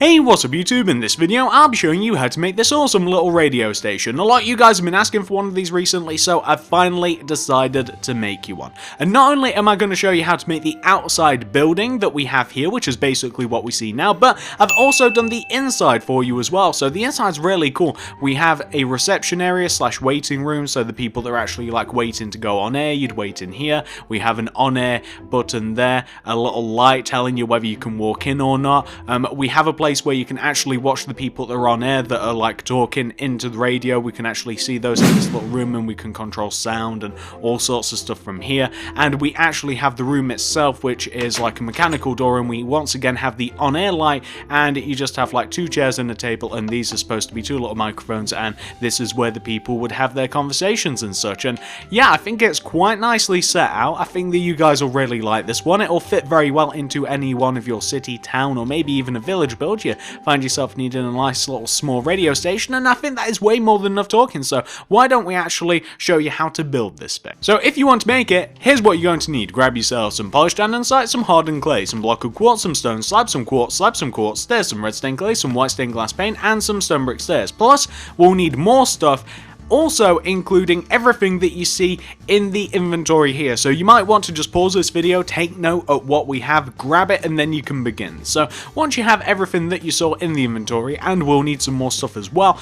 Hey, what's up YouTube? In this video, I'll be showing you how to make this awesome little radio station. A lot of you guys have been asking for one of these recently, so I've finally decided to make you one. And not only am I going to show you how to make the outside building that we have here, which is basically what we see now, but I've also done the inside for you as well. So the inside's really cool. We have a reception area slash waiting room, so the people that are actually like waiting to go on air, you'd wait in here. We have an on air button there, a little light telling you whether you can walk in or not. We have a place where you can actually watch the people that are on air that are like talking into the radio. We can actually see those in this little room, and we can control sound and all sorts of stuff from here. And we actually have the room itself, which is like a mechanical door, and we once again have the on-air light, and you just have like two chairs and a table, and these are supposed to be two little microphones, and this is where the people would have their conversations and such. And yeah, I think it's quite nicely set out. I think that you guys will really like this one. It'll fit very well into any one of your city, town, or maybe even a village build. You find yourself needing a nice little small radio station, and I think that is way more than enough talking, so why don't we actually show you how to build this bit. So if you want to make it, here's what you're going to need. Grab yourself some polished andesite, some hardened clay, some block of quartz, some stone slabs, some quartz slabs, some quartz stairs, some red stained clay, some white stained glass paint, and some stone brick stairs. Plus, we'll need more stuff, also including everything that you see in the inventory here. So you might want to just pause this video, take note of what we have, grab it, and then you can begin. So once you have everything that you saw in the inventory, and we'll need some more stuff as well,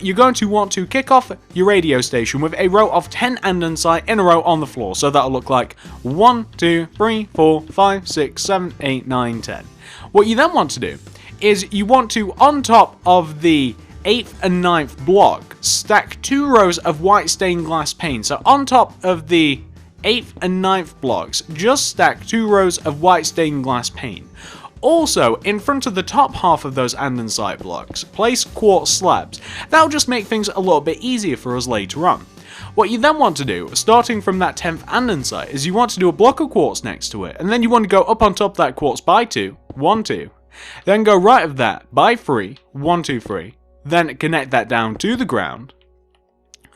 you're going to want to kick off your radio station with a row of 10 andesite in a row on the floor. So that'll look like 1, 2, 3, 4, 5, 6, 7, 8, 9, 10. What you then want to do is you want to, on top of the 8th and 9th block, stack 2 rows of white stained glass paint. So on top of the 8th and 9th blocks, just stack 2 rows of white stained glass paint. Also, in front of the top half of those andesite blocks, place quartz slabs. That'll just make things a little bit easier for us later on. What you then want to do, starting from that 10th andesite, is you want to do a block of quartz next to it, and then you want to go up on top of that quartz by 2, 1, 2, then go right of that by 3, 1, 2, 3, then connect that down to the ground,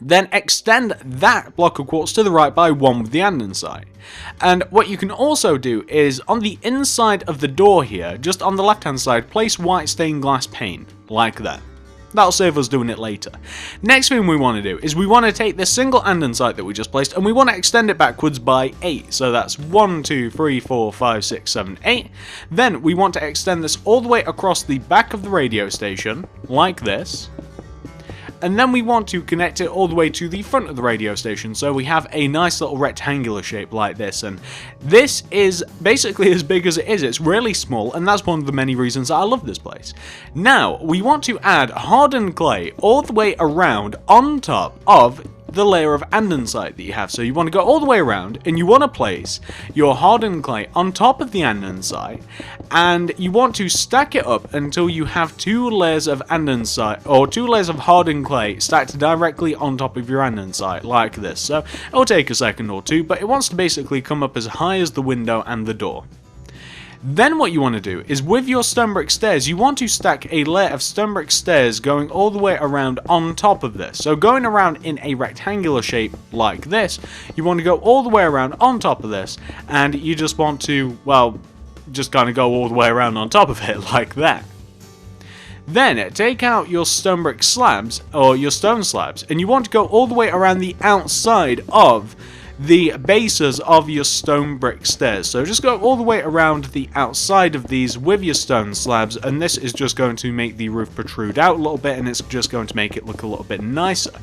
then extend that block of quartz to the right by 1 with the andesite. And what you can also do is, on the inside of the door here, just on the left hand side, place white stained glass paint, like that. That'll save us doing it later. Next thing we want to do is we want to take this single andesite that we just placed, and we want to extend it backwards by 8. So that's 1, 2, 3, 4, 5, 6, 7, 8. Then we want to extend this all the way across the back of the radio station, like this. And then we want to connect it all the way to the front of the radio station, so we have a nice little rectangular shape like this. And this is basically as big as it is. It's really small, and that's one of the many reasons I love this place. Now, we want to add hardened clay all the way around on top of the layer of andesite that you have. So you want to go all the way around, and you want to place your hardened clay on top of the andesite, and you want to stack it up until you have 2 layers of andesite, or 2 layers of hardened clay stacked directly on top of your andesite, like this. So it'll take a second or two, but it wants to basically come up as high as the window and the door. Then what you want to do is, with your stone brick stairs, you want to stack a layer of stone brick stairs going all the way around on top of this. So going around in a rectangular shape like this, you want to go all the way around on top of this, and you just want to, well, just kind of go all the way around on top of it like that. Then take out your stone brick slabs, or your stone slabs, and you want to go all the way around the outside of the bases of your stone brick stairs. So just go all the way around the outside of these with your stone slabs, and this is just going to make the roof protrude out a little bit, and it's just going to make it look a little bit nicer.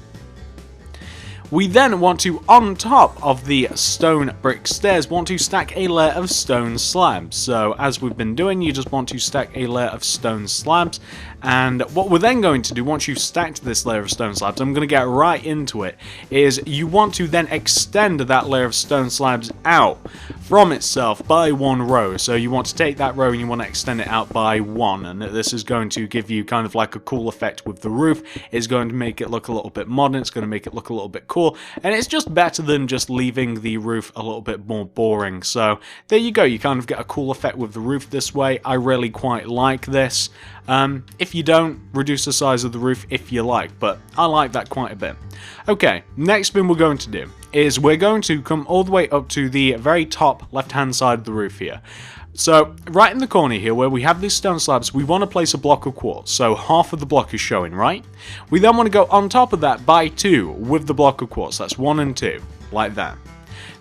We then want to, on top of the stone brick stairs, want to stack a layer of stone slabs. So as we've been doing, you just want to stack a layer of stone slabs. And what we're then going to do, once you've stacked this layer of stone slabs, I'm going to get right into it, is you want to then extend that layer of stone slabs out from itself by 1 row. So you want to take that row and you want to extend it out by 1, and this is going to give you kind of like a cool effect with the roof. It's going to make it look a little bit modern, it's going to make it look a little bit cool, and it's just better than just leaving the roof a little bit more boring. So there you go, you kind of get a cool effect with the roof this way. I really quite like this. If you don't, reduce the size of the roof if you like, but I like that quite a bit. Okay, next thing we're going to do is we're going to come all the way up to the very top left hand side of the roof here. So right in the corner here where we have these stone slabs, we want to place a block of quartz, so half of the block is showing, right? We then want to go on top of that by 2 with the block of quartz, that's 1 and 2, like that.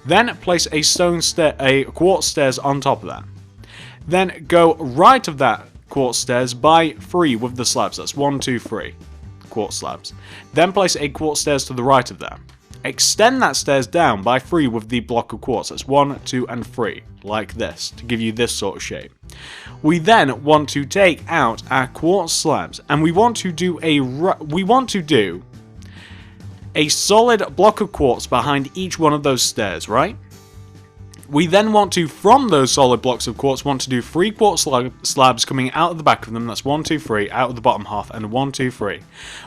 Then place a quartz stairs on top of that. Then go right of that quartz stairs by 3 with the slabs, that's 1, 2, 3 quartz slabs. Then place a quartz stairs to the right of that. Extend that stairs down by 3 with the block of quartz, that's 1, 2 and 3, like this, to give you this sort of shape. We then want to take out our quartz slabs, and we want to do a solid block of quartz behind each one of those stairs, right? We then want to, from those solid blocks of quartz, want to do 3 quartz slabs coming out of the back of them, that's 1, 2, 3, out of the bottom half, and 1, 2, 3.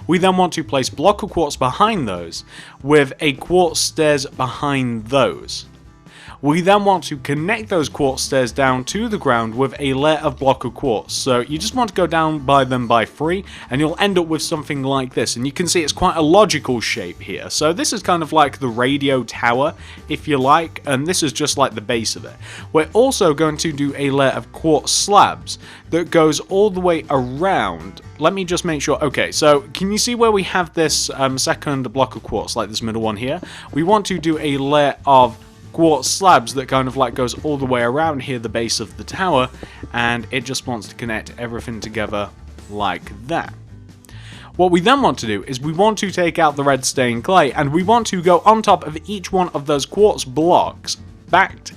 We then want to place block of quartz behind those, with a quartz stairs behind those. We then want to connect those quartz stairs down to the ground with a layer of block of quartz. So you just want to go down by them by 3, and you'll end up with something like this. And you can see it's quite a logical shape here. So this is kind of like the radio tower, if you like, and this is just like the base of it. We're also going to do a layer of quartz slabs that goes all the way around. Let me just make sure. Okay, so can you see where we have this second block of quartz, like this middle one here? We want to do a layer of quartz slabs that kind of like goes all the way around here, the base of the tower, and it just wants to connect everything together like that. What we then want to do is we want to take out the red stained clay, and we want to go on top of each one of those quartz blocks backed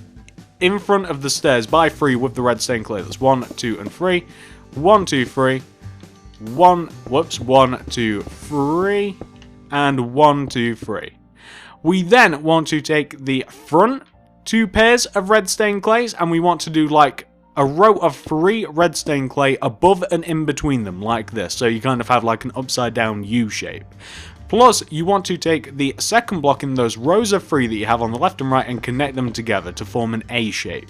in front of the stairs by 3 with the red stained clay. That's 1, 2 and 3, 1, 2, 3, 1, 2, 3, and 1, 2, 3. We then want to take the front 2 pairs of red stained clays, and we want to do like a row of 3 red stained clay above and in between them, like this. So you kind of have like an upside down U shape. Plus, you want to take the second block in those rows of 3 that you have on the left and right and connect them together to form an A shape.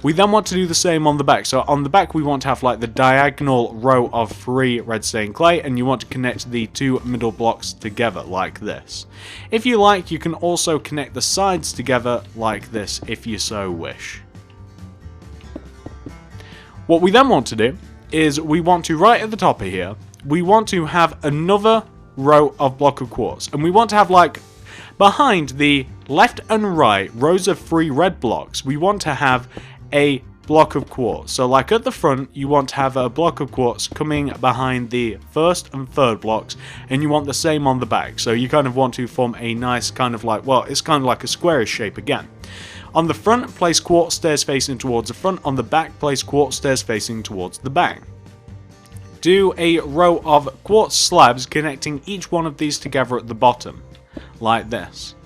We then want to do the same on the back. So on the back we want to have like the diagonal row of 3 red stained clay, and you want to connect the 2 middle blocks together like this. If you like, you can also connect the sides together like this if you so wish. What we then want to do is we want to, right at the top of here, we want to have another row of block of quartz, and we want to have like behind the left and right rows of 3 red blocks, we want to have a block of quartz. So like at the front you want to have a block of quartz coming behind the first and third blocks, and you want the same on the back. So you kind of want to form a nice kind of like, well, it's kind of like a squarish shape again. On the front, place quartz stairs facing towards the front. On the back, place quartz stairs facing towards the back. Do a row of quartz slabs connecting each one of these together at the bottom, like this.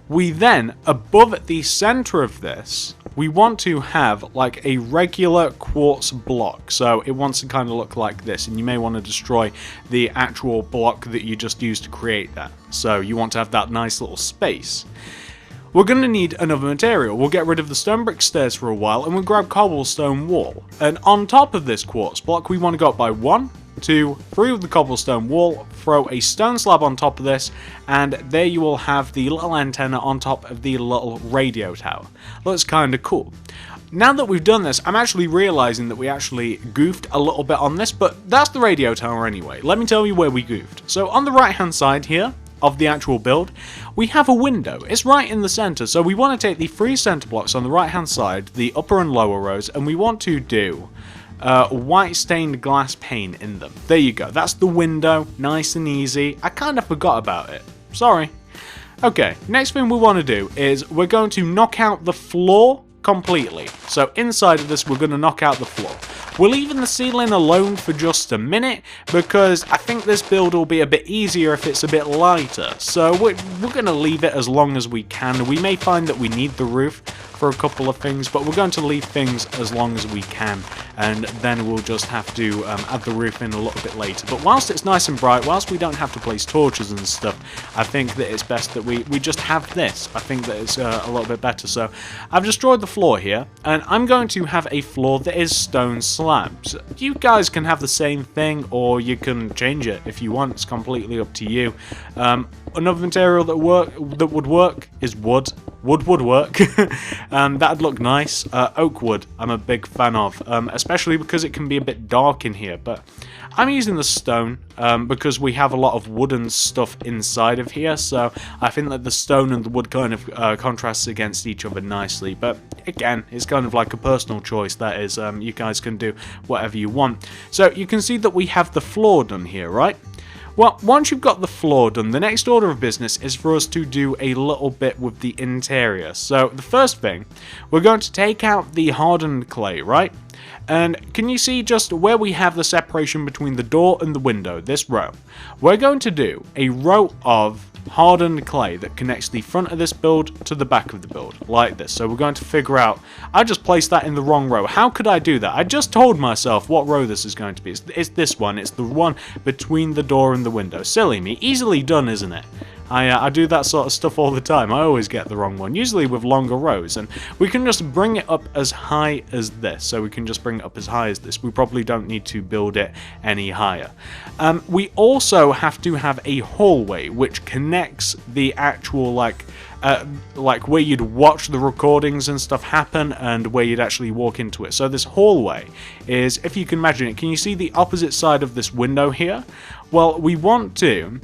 We then, above the center of this, we want to have like a regular quartz block. So it wants to kind of look like this, and you may want to destroy the actual block that you just used to create that. So you want to have that nice little space. We're going to need another material. We'll get rid of the stone brick stairs for a while, and we'll grab cobblestone wall. And on top of this quartz block, we want to go up by 1, 2, 3 with the cobblestone wall, throw a stone slab on top of this, and there you will have the little antenna on top of the little radio tower. Looks kind of cool. Now that we've done this, I'm actually realizing that we actually goofed a little bit on this, but that's the radio tower anyway. Let me tell you where we goofed. So on the right hand side here of the actual build, we have a window. It's right in the center, so we want to take the 3 center blocks on the right hand side, the upper and lower rows, and we want to do white stained glass pane in them. There you go, that's the window, nice and easy. I kind of forgot about it, sorry. Okay, next thing we want to do is we're going to knock out the floor completely. So inside of this we're going to knock out the floor. We're leaving the ceiling alone for just a minute because I think this build will be a bit easier if it's a bit lighter. So we're going to leave it as long as we can. We may find that we need the roof for a couple of things, but we're going to leave things as long as we can, and then we'll just have to add the roof in a little bit later. But whilst it's nice and bright, whilst we don't have to place torches and stuff, I think that it's best that we just have this. I think that it's a little bit better. So I've destroyed the floor here, and I'm going to have a floor that is stone slabs. You guys can have the same thing, or you can change it if you want. It's completely up to you. Another material that would work is wood. wood would work. That'd look nice. Oak wood, I'm a big fan of, especially because it can be a bit dark in here, but I'm using the stone because we have a lot of wooden stuff inside of here, so I think that the stone and the wood kind of contrasts against each other nicely, but again, it's kind of like a personal choice, that is. You guys can do whatever you want. So you can see that we have the floor done here, right? Well, once you've got the floor done, the next order of business is for us to do a little bit with the interior. So the first thing, we're going to take out the hardened clay, right? And can you see just where we have the separation between the door and the window, this row? We're going to do a row of hardened clay that connects the front of this build to the back of the build, like this. So we're going to figure out, I just placed that in the wrong row. How could I do that? I just told myself what row this is going to be. It's this one. It's the one between the door and the window. Silly me. Easily done, isn't it? I do that sort of stuff all the time. I always get the wrong one, usually with longer rows, and we can just bring it up as high as this. So we can just bring it up as high as this. We probably don't need to build it any higher. We also have to have a hallway which connects the actual like where you'd watch the recordings and stuff happen and where you'd actually walk into it. So this hallway is, if you can imagine it, can you see the opposite side of this window here? Well, we want to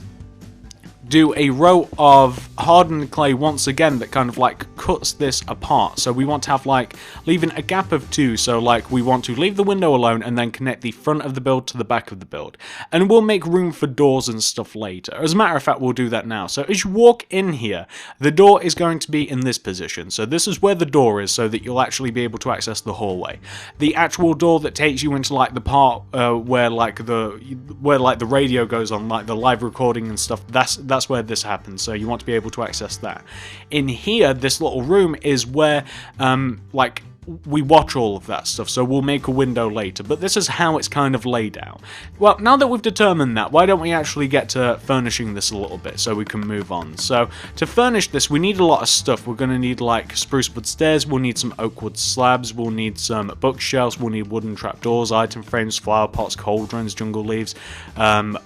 do a row of hardened clay once again that kind of like cuts this apart. So we want to have like leaving a gap of 2, so like we want to leave the window alone and then connect the front of the build to the back of the build, and we'll make room for doors and stuff later. As a matter of fact, we'll do that now. So as you walk in here, the door is going to be in this position. So this is where the door is, so that you'll actually be able to access the hallway. The actual door that takes you into like the part where the radio goes on, like the live recording and stuff, that's where this happens, so you want to be able to access that. In here, this little room is where like we watch all of that stuff, so we'll make a window later, but this is how it's kind of laid out. Well, now that we've determined that, why don't we actually get to furnishing this a little bit so we can move on. So to furnish this, we need a lot of stuff. We're going to need like spruce wood stairs, we'll need some oak wood slabs, we'll need some bookshelves, we'll need wooden trapdoors, item frames, flower pots, cauldrons, jungle leaves,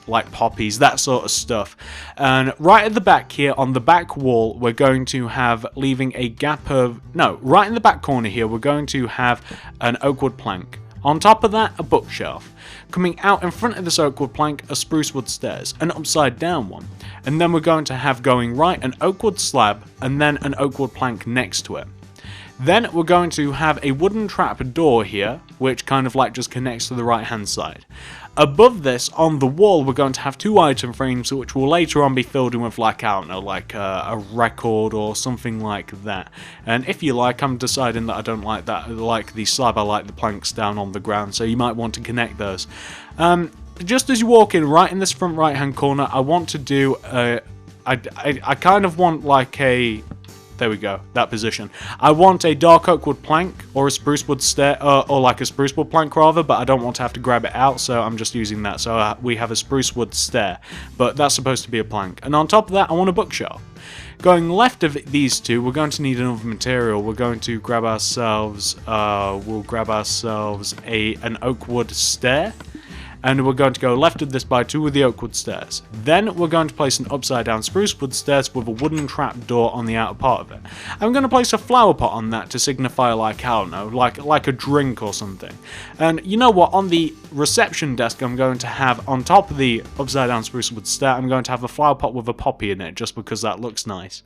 like poppies, that sort of stuff. And right at the back here, on the back wall, we're going to have, leaving a gap of, no, right in the back corner here, we're going to have an oak wood plank. On top of that, a bookshelf. Coming out in front of this oak wood plank, a spruce wood stairs, an upside down one. And then we're going to have, going right, an oak wood slab, and then an oak wood plank next to it. Then we're going to have a wooden trap door here, which kind of like just connects to the right hand side. Above this, on the wall, we're going to have 2 item frames, which will later on be filled in with, like, I don't know, like a record or something like that. And if you like, I'm deciding that I don't like that, like the slab, I like the planks down on the ground, so you might want to connect those. Just as you walk in, right in this front right hand corner, I want to do I kind of want like a, there we go, that position. I want a dark oak wood plank or a spruce wood stair, or like a spruce wood plank rather, but I don't want to have to grab it out, so I'm just using that. So we have a spruce wood stair, but that's supposed to be a plank. And on top of that, I want a bookshelf. Going left of these two, we're going to need another material. We're going to grab ourselves, an oak wood stair. And we're going to go left of this by 2 of the oak wood stairs. Then we're going to place an upside down spruce wood stairs with a wooden trap door on the outer part of it. I'm going to place a flower pot on that to signify, like, I don't know, like a drink or something. And you know what, on the reception desk I'm going to have, on top of the upside down spruce wood stair, I'm going to have a flower pot with a poppy in it, just because that looks nice.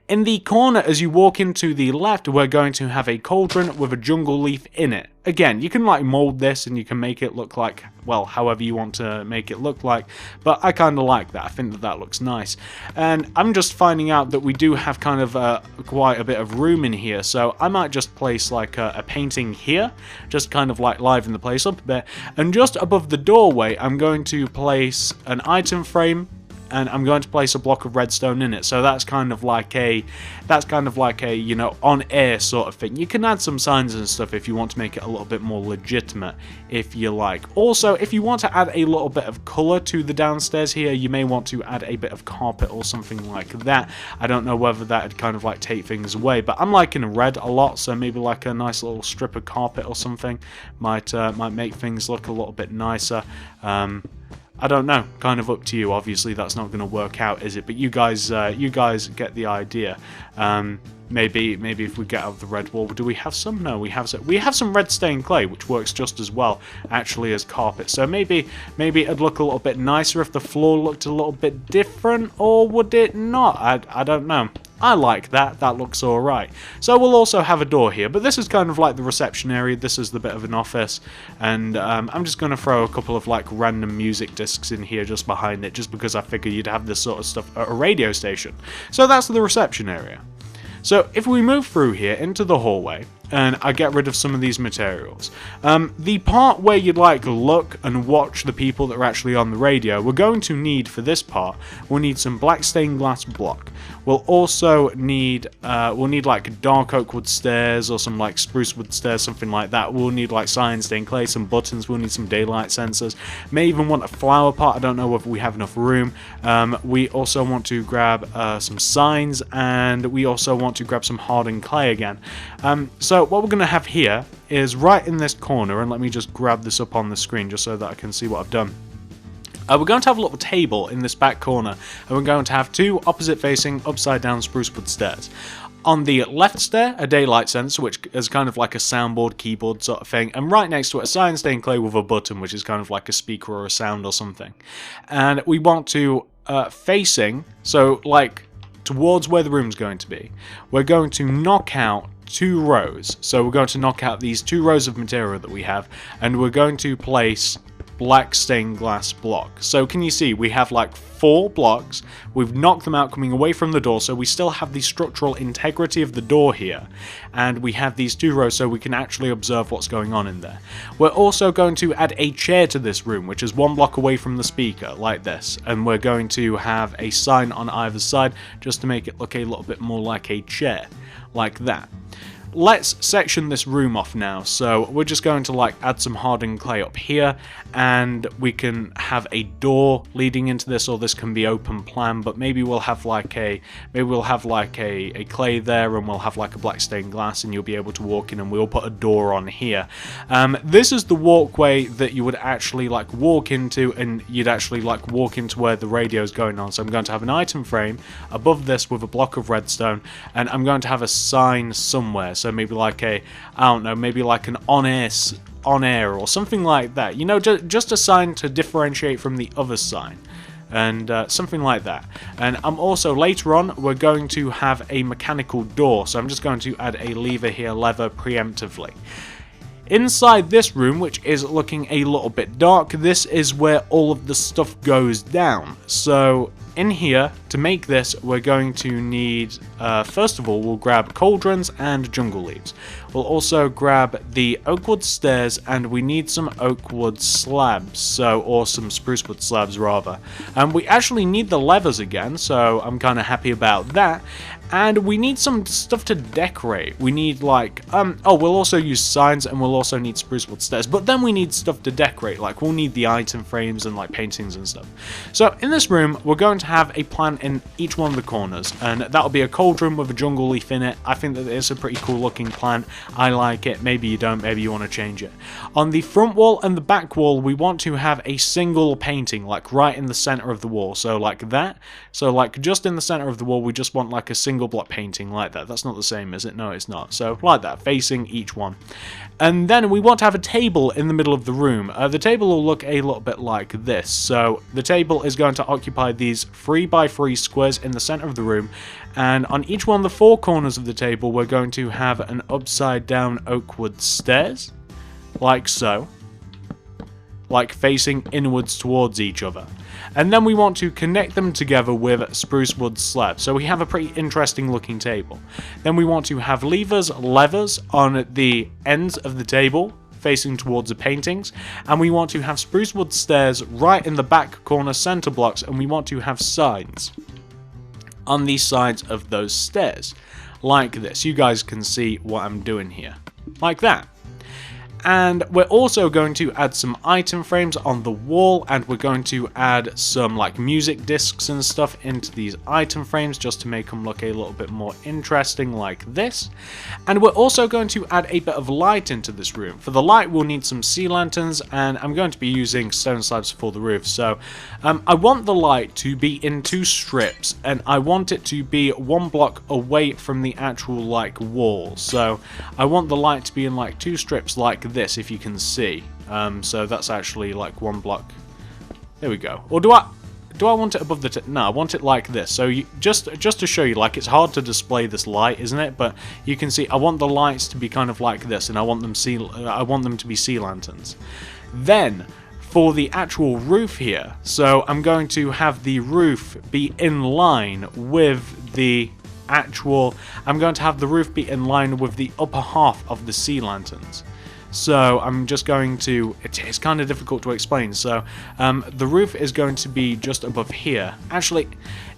In the corner as you walk into the left, we're going to have a cauldron with a jungle leaf in it. Again, you can like mold this and you can make it look like, well, however you want to make it look like, but I kind of like that. I think that that looks nice. And I'm just finding out that we do have kind of quite a bit of room in here, so I might just place like a painting here, just kind of like liven the place up a bit. And just above the doorway, I'm going to place an item frame, and I'm going to place a block of redstone in it. So that's kind of like a, you know, on air sort of thing. You can add some signs and stuff if you want to make it a little bit more legitimate, if you like. Also, if you want to add a little bit of color to the downstairs here, you may want to add a bit of carpet or something like that. I don't know whether that would kind of like take things away, but I'm liking red a lot, so maybe like a nice little strip of carpet or something might make things look a little bit nicer. I don't know, kind of up to you. Obviously that's not going to work out, is it? But you guys get the idea. Maybe if we get out of the red wall, do we have some? No, we have some red stained clay, which works just as well actually as carpet. So maybe it'd look a little bit nicer if the floor looked a little bit different, or would it not? I don't know. I like that. That looks alright. So we'll also have a door here, but this is kind of like the reception area. This is the bit of an office, and I'm just going to throw a couple of like random music discs in here just behind it, just because I figure you'd have this sort of stuff at a radio station. So that's the reception area. So if we move through here into the hallway, and I get rid of some of these materials, the part where you'd like look and watch the people that are actually on the radio, we're going to need for this part, we'll need some black stained glass block. We'll also need like dark oak wood stairs or some like spruce wood stairs, something like that. We'll need like cyan stained clay, some buttons, we'll need some daylight sensors. May even want a flower pot, I don't know whether we have enough room. We also want to grab some signs, and we also want to grab some hardened clay again. So what we're going to have here is right in this corner, and let me just grab this up on the screen just so that I can see what I've done. We're going to have a little table in this back corner, and we're going to have two opposite facing upside down spruce wood stairs. On the left stair, a daylight sensor, which is kind of like a soundboard, keyboard sort of thing, and right next to it, a cyan stained clay with a button, which is kind of like a speaker or a sound or something. And we want to, facing, so like towards where the room's going to be, we're going to knock out 2 rows. So we're going to knock out these 2 rows of material that we have, and we're going to place black stained glass block. So can you see we have like 4 blocks, we've knocked them out coming away from the door, so we still have the structural integrity of the door here, and we have these 2 rows so we can actually observe what's going on in there. We're also going to add a chair to this room, which is 1 block away from the speaker, like this, and we're going to have a sign on either side just to make it look a little bit more like a chair, like that. Let's section this room off now. So we're just going to like add some hardened clay up here, and we can have a door leading into this, or this can be open plan, but maybe we'll have like a clay there, and we'll have like a black stained glass, and you'll be able to walk in, and we'll put a door on here. This is the walkway that you would actually like walk into, and you'd actually like walk into where the radio is going on. So I'm going to have an item frame above this with a block of redstone, and I'm going to have a sign somewhere. So maybe like I don't know, maybe like an on air or something like that. You know, just a sign to differentiate from the other sign. And something like that. And I'm also, later on, we're going to have a mechanical door. So I'm just going to add a lever here, lever preemptively. Inside this room, which is looking a little bit dark, this is where all of the stuff goes down. So in here, to make this, we're going to need, first of all, we'll grab cauldrons and jungle leaves. We'll also grab the oak wood stairs, and we need some oak wood slabs, or some spruce wood slabs rather. And we actually need the levers again, so I'm kind of happy about that. And we need some stuff to decorate. We need like, we'll also use signs, and we'll also need spruce wood stairs, but then we need stuff to decorate, like we'll need the item frames and like paintings and stuff. So in this room, we're going to have a plant in each one of the corners, and that'll be a cauldron with a jungle leaf in it. I think that it's a pretty cool looking plant. I like it. Maybe you don't, maybe you want to change it. On the front wall and the back wall, we want to have a single painting, like right in the center of the wall. So like that. So like just in the center of the wall, we just want like a single block painting like that. That's not the same, is it? No, it's not. So like that, facing each one. And then we want to have a table in the middle of the room. The table will look a little bit like this. So the table is going to occupy these 3x3 squares in the center of the room, and on each one of the 4 corners of the table we're going to have an upside down oak wood stairs, like so, like facing inwards towards each other. And then we want to connect them together with spruce wood slabs. So we have a pretty interesting looking table. Then we want to have levers on the ends of the table facing towards the paintings, and we want to have spruce wood stairs right in the back corner center blocks, and we want to have signs on the sides of those stairs like this. You guys can see what I'm doing here, like that. And we're also going to add some item frames on the wall, and we're going to add some like music discs and stuff into these item frames just to make them look a little bit more interesting like this. And we're also going to add a bit of light into this room. For the light we'll need some sea lanterns, and I'm going to be using stone slabs for the roof. So I want the light to be in 2 strips, and I want it to be 1 block away from the actual like wall. So I want the light to be in like 2 strips like this, if you can see. So that's actually like 1 block. There we go. Or do I want it above the no, I want it like this. So just to show you, like, it's hard to display this light, isn't it? But you can see I want the lights to be kind of like this, and I want them to be sea lanterns. Then for the actual roof here, so I'm going to have the roof be in line with the actual. I'm going to have the roof be in line with the upper half of the sea lanterns. So I'm just going to, it's kind of difficult to explain. So the roof is going to be just above here. Actually,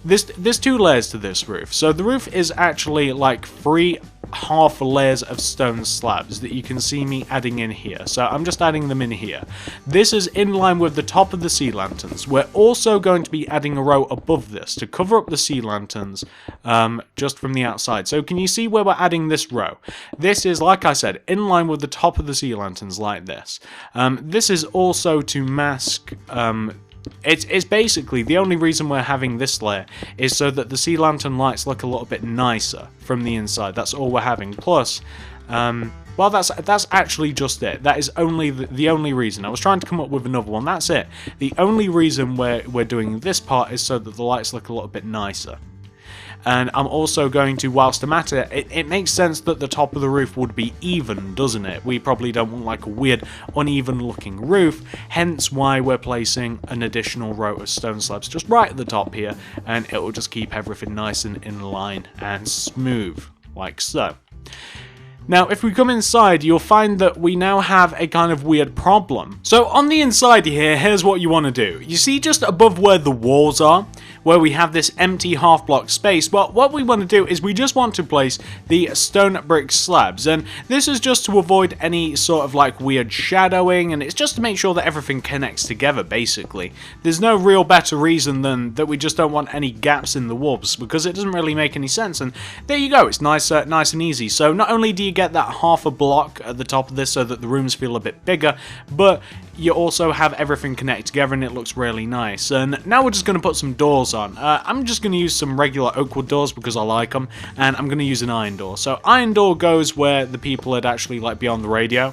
there's 2 layers to this roof. So the roof is actually like 3 half layers of stone slabs that you can see me adding in here. So I'm just adding them in here. This is in line with the top of the sea lanterns. We're also going to be adding a row above this to cover up the sea lanterns just from the outside. So can you see where we're adding this row? This is, like I said, in line with the top of the sea lanterns like this. This is also to mask it's basically the only reason we're having this layer is so that the sea lantern lights look a little bit nicer from the inside. That's all we're having. Plus, well, that's actually just it. That is only the only reason. I was trying to come up with another one. That's it. The only reason we're doing this part is so that the lights look a little bit nicer. And I'm also going to, whilst I'm at it, it makes sense that the top of the roof would be even, doesn't it? We probably don't want like a weird, uneven looking roof, hence why we're placing an additional row of stone slabs just right at the top here, and it will just keep everything nice and in line and smooth, like so. Now, if we come inside, you'll find that we now have a kind of weird problem. So on the inside here, here's what you want to do. You see just above where the walls are, where we have this empty half block space, well, what we want to do is we just want to place the stone brick slabs, and this is just to avoid any sort of like weird shadowing, and it's just to make sure that everything connects together, basically. There's no real better reason than that we just don't want any gaps in the walls, because it doesn't really make any sense, and there you go, it's nice and easy. So not only do you get that half a block at the top of this so that the rooms feel a bit bigger, but you also have everything connected together and it looks really nice. And now we're just going to put some doors on. I'm just going to use some regular oak wood doors because I like them, and I'm going to use an iron door. So iron door goes where the people would actually like be on the radio.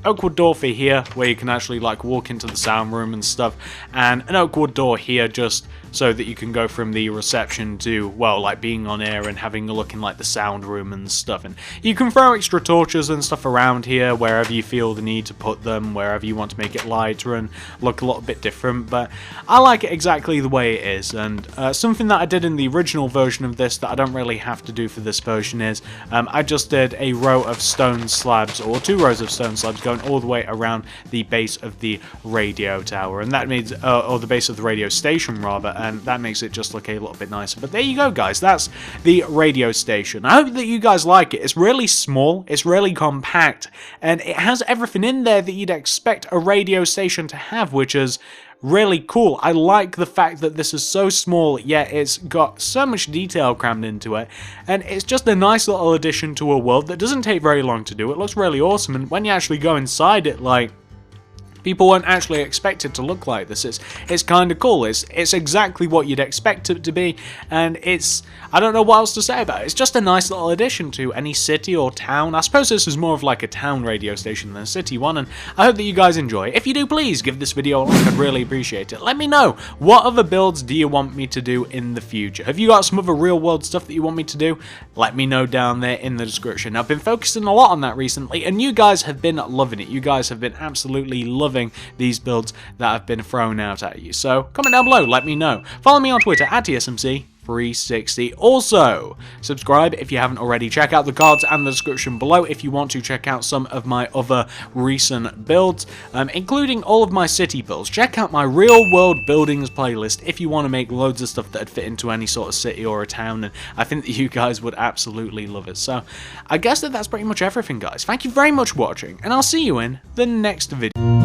Oak wood door for here, where you can actually like walk into the sound room and stuff, and an oak wood door here just so that you can go from the reception to, well, like being on air and having a look in like the sound room and stuff. And you can throw extra torches and stuff around here wherever you feel the need to put them, wherever you want to make it lighter and look a little bit different, but I like it exactly the way it is. And something that I did in the original version of this that I don't really have to do for this version is I just did a row of stone slabs, or 2 rows of stone slabs going all the way around the base of the radio tower, and that means or the base of the radio station rather, and that makes it just look a little bit nicer. But there you go, guys, that's the radio station. I hope that you guys like it. It's really small, it's really compact, and it has everything in there that you'd expect a radio station to have, which is really cool. I like the fact that this is so small, yet it's got so much detail crammed into it, and it's just a nice little addition to a world that doesn't take very long to do. It looks really awesome, and when you actually go inside it, like, people weren't actually expected to look like this. It's kind of cool. It's exactly what you'd expect it to be, and I don't know what else to say about it. It's just a nice little addition to any city or town. I suppose this is more of like a town radio station than a city one, and I hope that you guys enjoy. If you do, please give this video a like. I'd really appreciate it. Let me know, what other builds do you want me to do in the future? Have you got some other real world stuff that you want me to do? Let me know down there in the description. I've been focusing a lot on that recently, and you guys have been loving it. You guys have been absolutely loving these builds that have been thrown out at you. So comment down below, let me know. Follow me on Twitter at TSMC. 360. Also, subscribe if you haven't already. Check out the cards and the description below if you want to check out some of my other recent builds, including all of my city builds. Check out my real world buildings playlist if you want to make loads of stuff that would fit into any sort of city or a town, and I think that you guys would absolutely love it. So I guess that's pretty much everything, guys. Thank you very much for watching, and I'll see you in the next video.